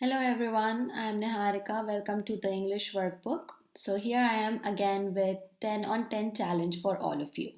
Hello everyone, I am Niharika. Welcome to the English workbook. So here I am again with 10 on 10 challenge for all of you.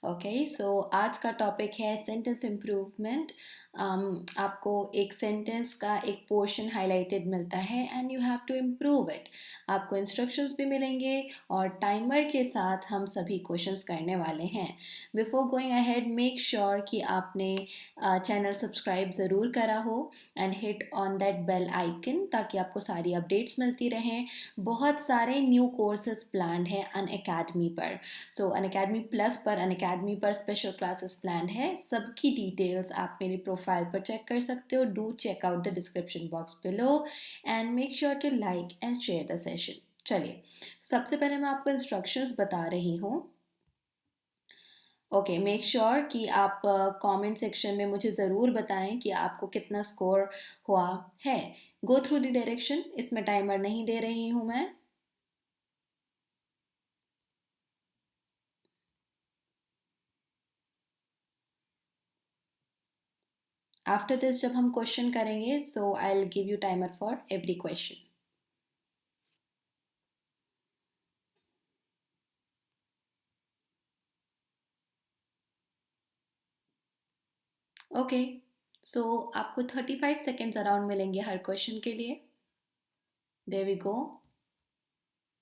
Okay so आज का topic है sentence improvement. आपको एक sentence का एक portion highlighted मिलता है and you have to improve it. आपको इंस्ट्रक्शंस भी मिलेंगे और टाइमर के साथ हम सभी क्वेश्चंस करने वाले हैं. Before going ahead make sure कि आपने चैनल सब्सक्राइब ज़रूर करा हो and hit on that bell icon ताकि आपको सारी अपडेट्स मिलती रहें. बहुत सारे न्यू कोर्सेज प्लान्ड हैं अन अकेडमी पर. सो अन अकेडमी प्लस पर अन अकेडमी पर स्पेशल क्लासेस प्लान है. सबकी डिटेल्स आप मेरी प्रोफाइल पर चेक कर सकते हो. Do check out the description box below and make sure to like and share the session. चलिए, सबसे पहले मैं आपको इंस्ट्रक्शंस बता रही हूँ. ओके, मेक श्योर कि आप कमेंट सेक्शन में मुझे ज़रूर बताएं कि आपको कितना स्कोर हुआ है. Go through the direction. इसमें टाइमर नहीं दे रही हूँ मैं. आफ्टर दिस जब हम क्वेश्चन करेंगे so I will give you timer for every question. Okay, so आपको 35 सेकेंड्स अराउंड मिलेंगे हर क्वेश्चन के लिए. There we go.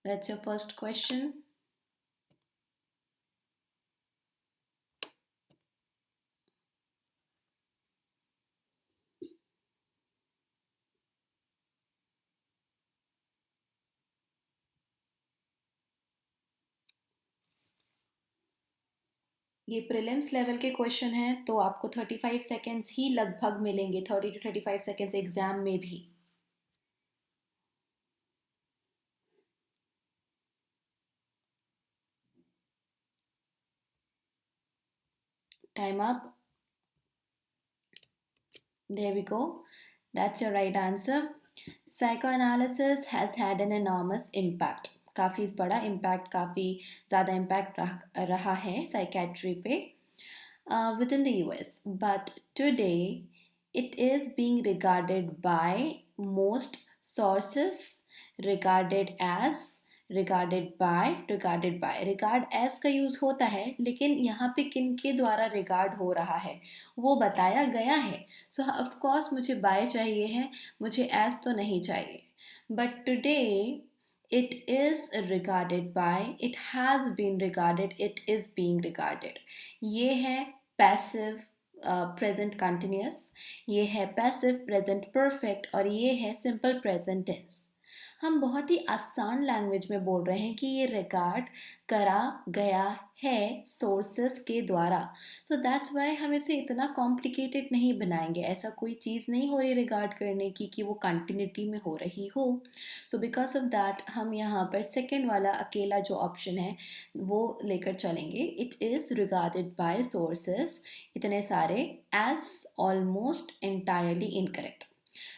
That's your first question. ये प्रीलिम्स लेवल के क्वेश्चन हैं तो आपको 35 सेकेंड्स ही लगभग मिलेंगे. 30 to 35 सेकेंड्स एग्जाम में भी. Time up. There we go. That's your right answer. Psychoanalysis has had an enormous impact. काफ़ी बड़ा impact, काफ़ी ज़्यादा impact रहा है psychiatry पे within the US. But today it is being regarded by most sources regard as का use होता है लेकिन यहाँ पे किन के द्वारा रिगार्ड हो रहा है वो बताया गया है. सो ऑफ कोर्स मुझे बाय चाहिए है, मुझे एज तो नहीं चाहिए. But today it is regarded by, it has been regarded, it is being regarded. ये है passive present continuous, ये है passive present perfect और ये है simple present tense. हम बहुत ही आसान लैंग्वेज में बोल रहे हैं कि ये रिगार्ड करा गया है सोर्सेस के द्वारा. सो दैट्स वाई हम इसे इतना कॉम्प्लिकेटेड नहीं बनाएंगे. ऐसा कोई चीज़ नहीं हो रही रिगार्ड करने की कि वो कंटिन्यूटी में हो रही हो. सो बिकॉज ऑफ दैट हम यहाँ पर सेकेंड वाला अकेला जो ऑप्शन है वो लेकर चलेंगे. It is regarded by sources इतने सारे as almost entirely incorrect.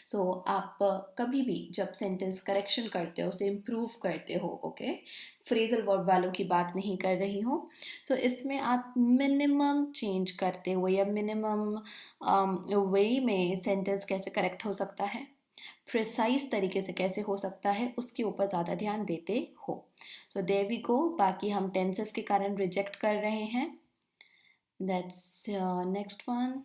So आप कभी भी जब सेंटेंस करेक्शन करते हो उसे इम्प्रूव करते हो. ओके, फ्रेजल वर्ब वालों की बात नहीं कर रही हूँ. सो इसमें आप मिनिमम चेंज करते हो या मिनिमम वे में सेंटेंस कैसे करेक्ट हो सकता है, प्रिसाइज तरीके से कैसे हो सकता है, उसके ऊपर ज़्यादा ध्यान देते हो. So there we go. बाकी हम टेंसेस के कारण रिजेक्ट कर रहे हैं. That's next one.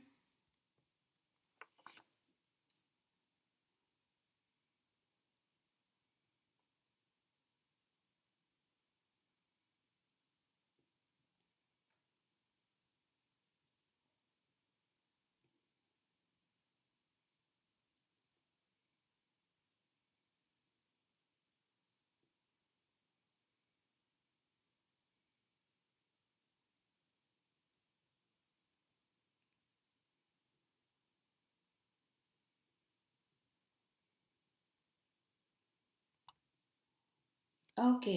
Okay,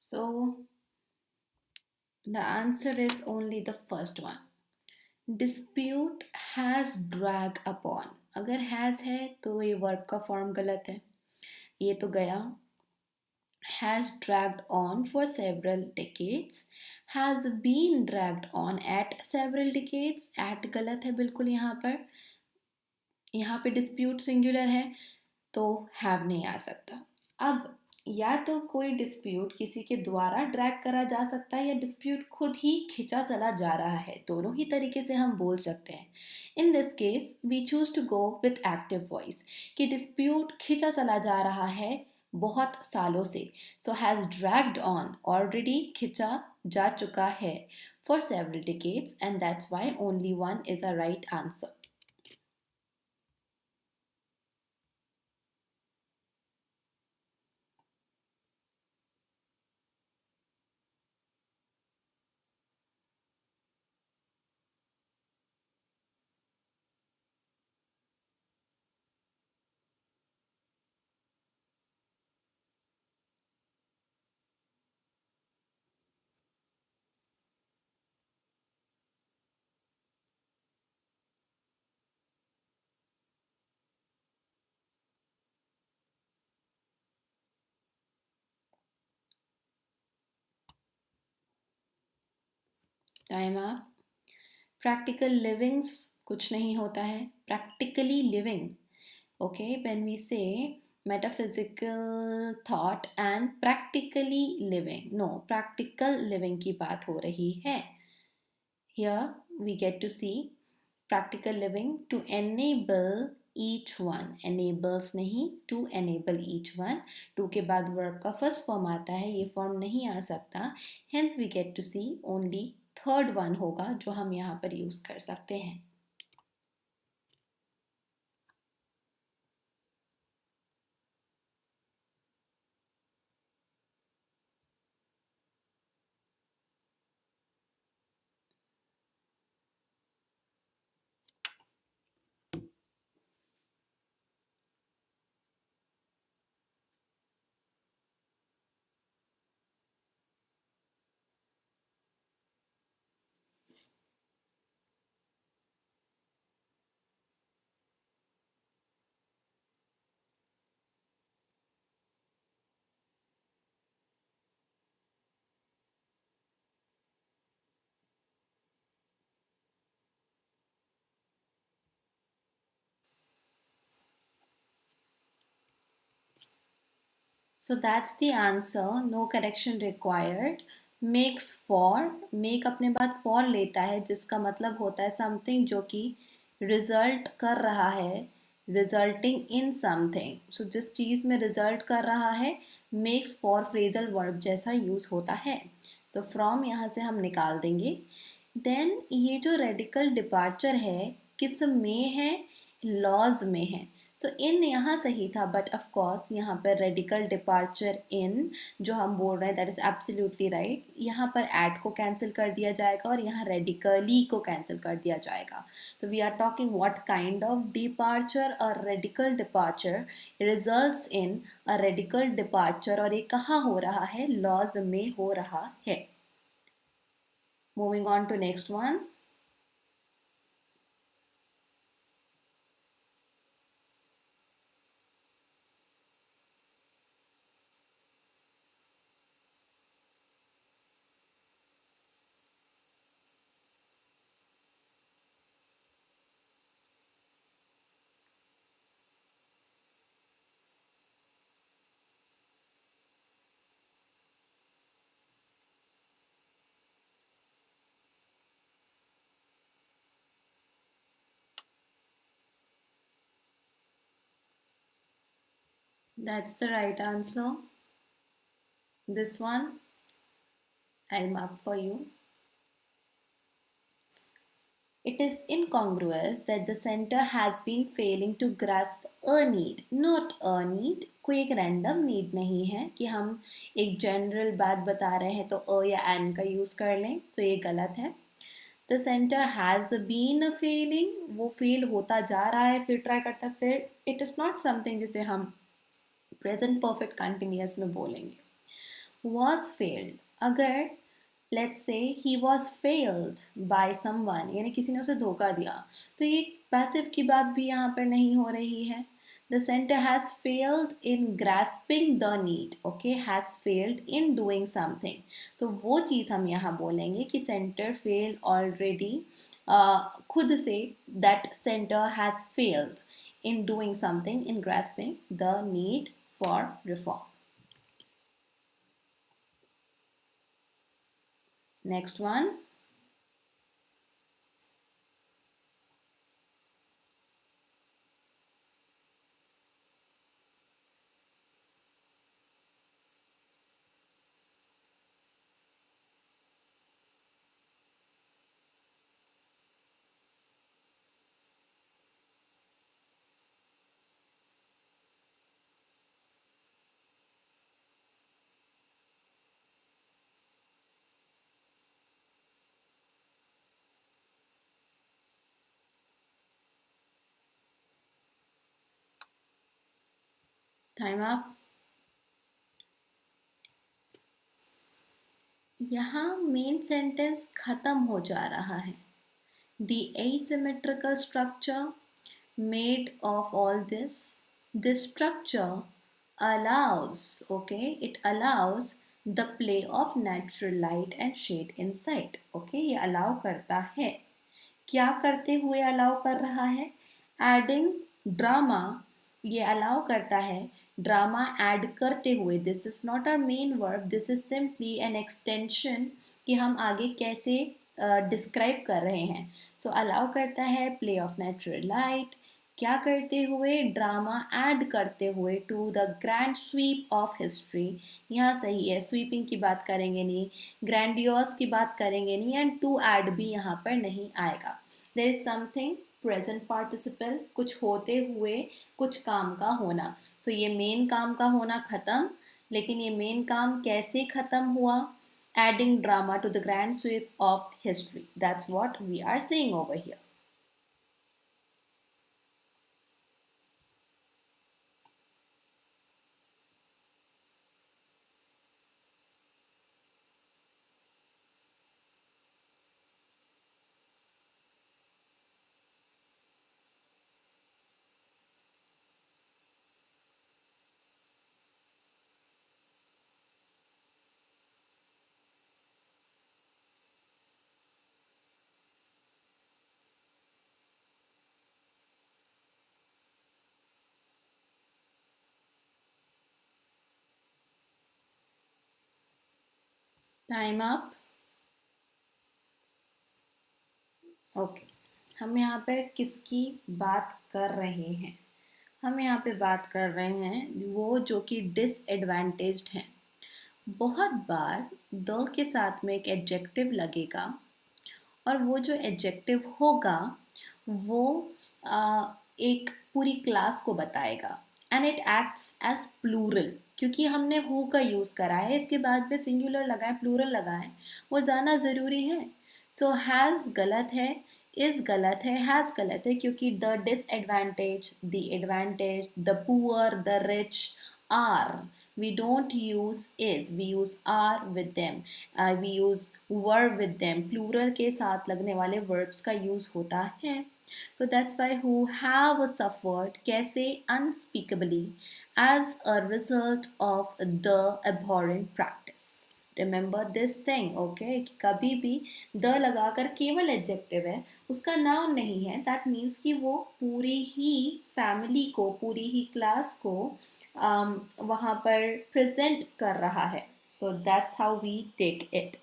so the answer is only the first one. Dispute has drag upon. अगर has है तो ये वर्ब का फॉर्म गलत है. ये तो गया. Has dragged on for several decades. Has been dragged on at several decades. At गलत है बिल्कुल यहाँ पर. यहाँ पे डिस्प्यूट सिंगुलर है तो हैव नहीं आ सकता। अब या तो कोई डिस्प्यूट किसी के द्वारा ड्रैग करा जा सकता है या डिस्प्यूट खुद ही खिंचा चला जा रहा है, दोनों ही तरीके से हम बोल सकते हैं। In this case we choose to go with active voice कि डिस्प्यूट खिंचा चला जा रहा है बहुत सालों से, so has dragged on, already खिंचा जा चुका है for several decades, and that's why only one is a right answer. Time आप। प्रैक्टिकल लिविंग्स कुछ नहीं होता है, practically living. Okay, when we say metaphysical thought and practically living, no, practical living की बात हो रही है। Here we get to see practical living to enable each one, enables नहीं, to enable each one, to के बाद verb का first form आता है, ये form नहीं आ सकता, hence we get to see only third one होगा जो हम यहाँ पर use कर सकते हैं। So that's the answer, no correction required. Makes for, make अपने बाद for लेता है जिसका मतलब होता है something जो कि result कर रहा है, resulting in something. So जिस चीज़ में result कर रहा है makes for phrasal verb जैसा use होता है। So from यहाँ से हम निकाल देंगे। Then ये जो radical departure है किस में है, laws में है। सो इन यहाँ सही था, बट ऑफ कोर्स यहाँ पर रेडिकल डिपार्चर इन जो हम बोल रहे हैं दैट इज एब्सोल्युटली राइट, यहाँ पर एट को कैंसिल कर दिया जाएगा और यहाँ रेडिकली को कैंसिल कर दिया जाएगा। So we are talking what kind of departure, a radical departure results in a radical departure, और ये कहाँ हो रहा है, लॉज में हो रहा है। Moving on to next one. That's the right answer. This one I'll mark for you. It is incongruous that the center has been failing to grasp a need, not a need. कोई एक random need नहीं है कि हम एक general बात बता रहे हैं तो अ या एन का यूज़ कर लें, तो ये गलत है। The centre has been failing, वो फेल होता जा रहा है, फिर ट्राई करता है, फिर इट इज़ नॉट समथिंग जिसे हम प्रेजेंट परफेक्ट कंटिन्यूस में बोलेंगे। was failed, अगर let's say he was failed by someone, यानी किसी ने उसे धोखा दिया, तो ये पैसिव की बात भी यहाँ पर नहीं हो रही है। The centre has failed in grasping the need, okay, has failed in doing something. So वो चीज़ हम यहाँ बोलेंगे कि सेंटर फेल ऑलरेडी खुद से that center has failed in doing something, in grasping the need for reform. Next one. Time up. यहाँ main sentence खत्म हो जा रहा है. The asymmetrical structure made of all this structure allows, okay, it allows the play of natural light and shade inside. Okay, ये allow करता है. क्या करते हुए allow कर रहा है? Adding drama, ये allow करता है ड्रामा ऐड करते हुए. This is not our main verb, this is simply an extension कि हम आगे कैसे डिस्क्राइब कर रहे हैं. सो अलाउ करता है प्ले ऑफ नेचुरल लाइट, क्या करते हुए? ड्रामा ऐड करते हुए to the grand sweep of history. यहाँ सही है, स्वीपिंग की बात करेंगे नहीं, ग्रैंडियोस की बात करेंगे नहीं, एंड टू ऐड भी यहाँ पर नहीं आएगा. There is something present participle, कुछ होते हुए कुछ काम का होना. सो ये मेन काम का होना खत्म, लेकिन ये मेन काम कैसे खत्म हुआ? Adding drama to the grand sweep of history. That's what we are saying over here. Time up. Okay, हम यहाँ पर किसकी बात कर रहे हैं? हम यहाँ पे बात कर रहे हैं वो जो कि डिसएडवांटेज्ड हैं. बहुत बार द के साथ में एक एडजेक्टिव लगेगा और वो जो एडजेक्टिव होगा वो एक पूरी क्लास को बताएगा, and it acts as plural. क्योंकि हमने हु का यूज़ करा है, इसके बाद में सिंगुलर लगाए, प्लूरल लगाए, वो जाना ज़रूरी है. सो हैज़ गलत है, इज़ गलत है, हैज़ गलत है, क्योंकि the disadvantage, the advantage, the poor, the rich, are, we don't use is, we use are with them, we use were with them. plural के साथ लगने वाले verbs का use होता है. so that's why who have suffered कैसे? unspeakably as a result of the abhorrent practice. Remember this thing, okay, कभी भी द लगाकर केवल एडजेक्टिव है, उसका नाउन नहीं है, दैट मीन्स कि वो पूरी ही फैमिली को, पूरी ही क्लास को वहाँ पर प्रेजेंट कर रहा है. So that's how we take it.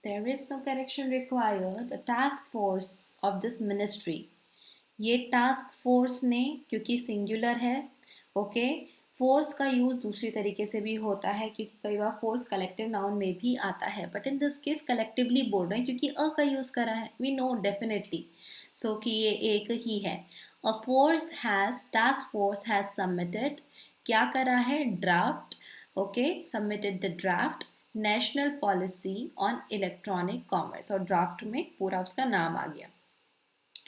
There is no correction required. The task force of this ministry, ये टास्क फोर्स ने, क्योंकि सिंगुलर है, ओके, फोर्स का यूज दूसरी तरीके से भी होता है, क्योंकि कई बार फोर्स कलेक्टिव नाउन में भी आता है, but in this case collectively बोल रहे हैं क्योंकि अ का यूज करा है, वी नो डेफिनेटली सो कि ये एक ही है। A force has, task force has submitted, क्या करा है, draft, okay, submitted the draft national policy on electronic commerce, और ड्राफ्ट में पूरा उसका नाम आ गया।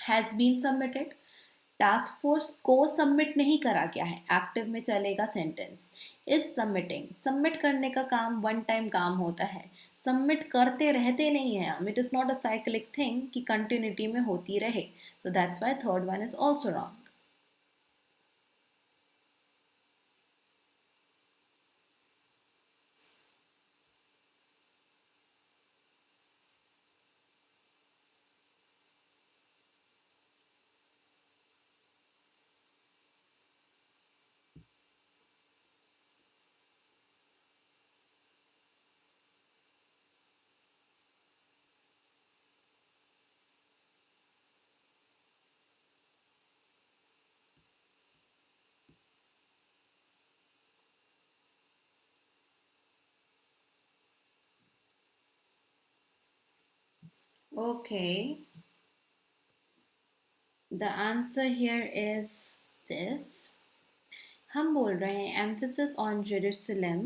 Has been submitted, task force को सबमिट नहीं करा गया है, एक्टिव में चलेगा सेंटेंस। इज सबमिटिंग, सबमिट करने का काम वन टाइम काम होता है, सबमिट करते रहते नहीं है हम, it is not a cyclic thing कि कंटिन्यूटी में होती रहे, so that's why third one is also wrong. Okay, the answer here is this. हम बोल रहे हैं emphasis on Jerusalem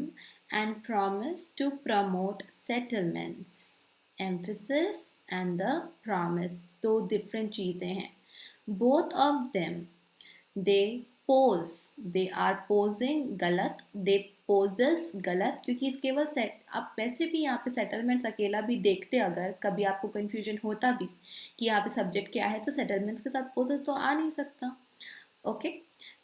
and promise to promote settlements. Emphasis and the promise दो different चीज़ें हैं. Both of them they pose, they are posing गलत, they poses गलत, क्योंकि केवल सेट, आप वैसे भी यहाँ पे सेटलमेंट्स अकेला भी देखते अगर कभी आपको कंफ्यूजन होता भी कि यहाँ पे सब्जेक्ट क्या है, तो सेटलमेंट्स के साथ पोजेस तो आ नहीं सकता। Okay,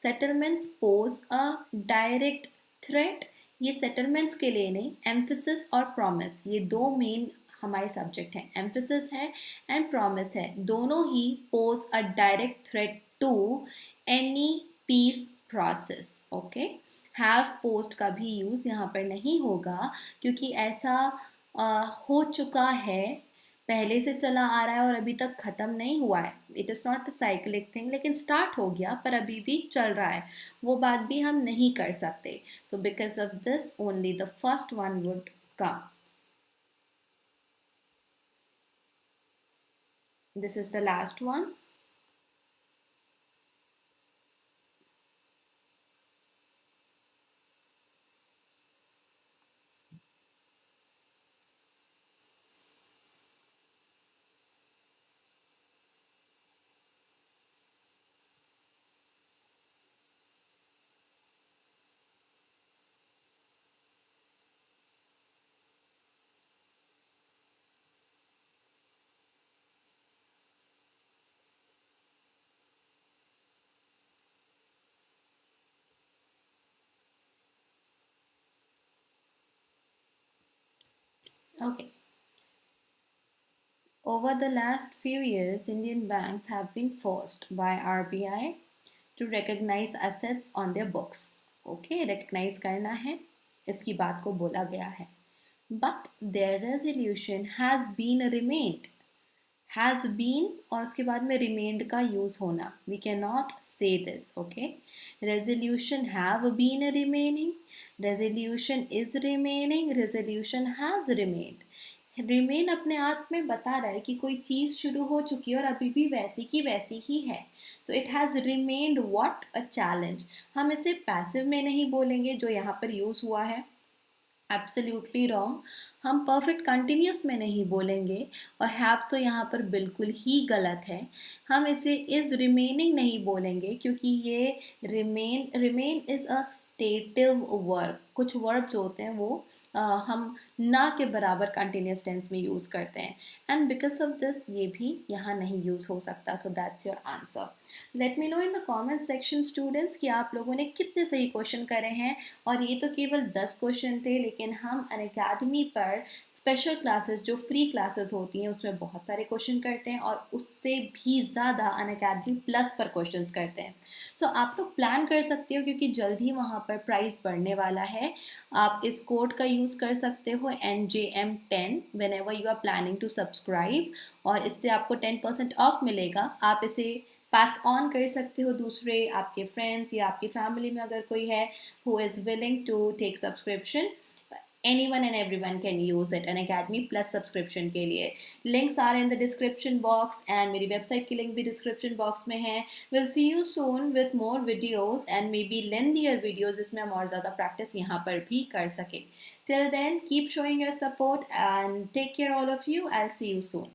settlements pose a direct threat, ये सेटलमेंट्स के लिए नहीं, एम्फिसिस और प्रॉमिस ये दो मेन हमारे सब्जेक्ट हैं, एम्फिसिस है एंड प्रॉमिस है, दोनों ही pose a direct threat to any peace process. Okay, have post का भी यूज़ यहाँ पर नहीं होगा, क्योंकि ऐसा हो चुका है, पहले से चला आ रहा है और अभी तक ख़त्म नहीं हुआ है, it is not a cyclic thing, लेकिन स्टार्ट हो गया पर अभी भी चल रहा है, वो बात भी हम नहीं कर सकते। So because of this only the first one would come. This is the last one. Okay. Over the last few years, Indian banks have been forced by RBI to recognize assets on their books. Okay, recognize करना है, इसकी बात को बोला गया है. But their resolution has been remained. Has been और उसके बाद में remained का यूज होना. We cannot say this. Okay, resolution have been remaining, resolution is remaining, resolution has remained. Remain अपने आप में बता रहा है कि कोई चीज़ शुरू हो चुकी है और अभी भी वैसी की वैसी ही है, so it has remained what a challenge. हम इसे पैसिव में नहीं बोलेंगे जो यहाँ पर यूज़ हुआ है, एब्सोल्युटली रॉन्ग। हम परफेक्ट कंटिन्यूस में नहीं बोलेंगे, और हैव तो यहाँ पर बिल्कुल ही गलत है। हम इसे इज़ रिमेनिंग नहीं बोलेंगे, क्योंकि ये remain is a stative verb, कुछ वर्ब्स होते हैं वो हम ना के बराबर कंटिन्यूस टेंस में यूज़ करते हैं, एंड बिकॉज ऑफ दिस ये भी यहाँ नहीं यूज़ हो सकता। So that's your answer. Let me know in the comment section students कि आप लोगों ने कितने सही क्वेश्चन करे हैं, और ये तो केवल 10 क्वेश्चन थे, लेकिन हम अनअकैडमी पर स्पेशल क्लासेस जो फ्री क्लासेस होती हैं उसमें बहुत सारे क्वेश्चन करते हैं, और उससे भी ज़्यादा अनअकैडमी प्लस पर क्वेश्चंस करते हैं। सो आप लोग प्लान कर सकते हो, क्योंकि जल्द ही वहाँ पर प्राइस बढ़ने वाला है। आप इस कोड का यूज़ कर सकते हो NJM10 whenever you are planning to subscribe, और इससे आपको 10% ऑफ मिलेगा। आप इसे पास ऑन कर सकते हो दूसरे आपके फ्रेंड्स या आपकी फैमिली में अगर कोई है who is willing to take subscription. Anyone and everyone can use it an academy plus subscription के लिए. Links are in the description box and मेरी website की link भी description box में है. We'll see you soon with more videos and maybe lengthier videos जिसमें हम और ज़्यादा practice यहाँ पर भी कर सकें. Till then, keep showing your support and take care all of you. I'll see you soon.